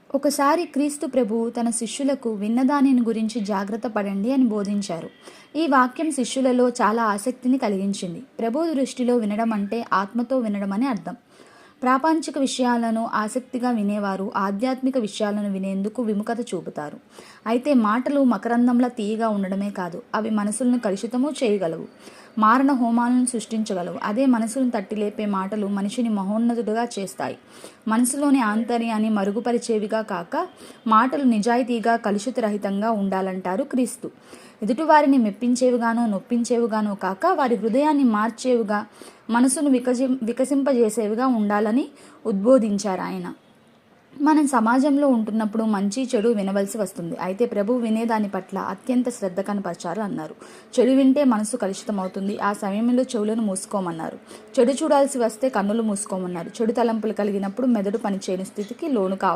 ఒకసారి క్రీస్తు ప్రభువు తన శిష్యులకు విన్నదానిని గురించి జాగ్రత్త పడండి అని బోధించారు. ఈ వాక్యం శిష్యులలో చాలా ఆసక్తిని కలిగించింది. ప్రభువు దృష్టిలో వినడం అంటే ఆత్మతో వినడం అని అర్థం. ప్రాపంచిక విషయాలను ఆసక్తిగా వినేవారు ఆధ్యాత్మిక విషయాలను వినేందుకు విముఖత చూపుతారు. అయితే మాటలు మకరందంలా తీయగా ఉండడమే కాదు, అవి మనసులను కలుషితము చేయగలవు, మారణ హోమాలను సృష్టించగలవు. అదే మనసును తట్టిలేపే మాటలు మనిషిని మహోన్నతుడుగా చేస్తాయి. మనసులోని ఆంతర్యాన్ని మరుగుపరిచేవిగా కాక మాటలు నిజాయితీగా కలుషితరహితంగా ఉండాలంటారు క్రీస్తు. ఎదుటివారిని మెప్పించేవిగానో నొప్పించేవిగానో కాక వారి హృదయాన్ని మార్చేవిగా, మనసును వికసింపజేసేవిగా ఉండాలని ఉద్బోధించారు ఆయన. మనం సమాజంలో ఉంటున్నప్పుడు మంచి చెడు వినవలసి వస్తుంది. అయితే ప్రభు వినేదాని పట్ల అత్యంత శ్రద్ధ కనపరచారు అన్నారు. చెడు వింటే మనసు కలుషితమవుతుంది. ఆ సమయంలో చెవులను మూసుకోమన్నారు. చెడు చూడాల్సి వస్తే కన్నులు మూసుకోమన్నారు. చెడు తలంపులు కలిగినప్పుడు మెదడు పనిచేయని స్థితికి లోను కావాలి.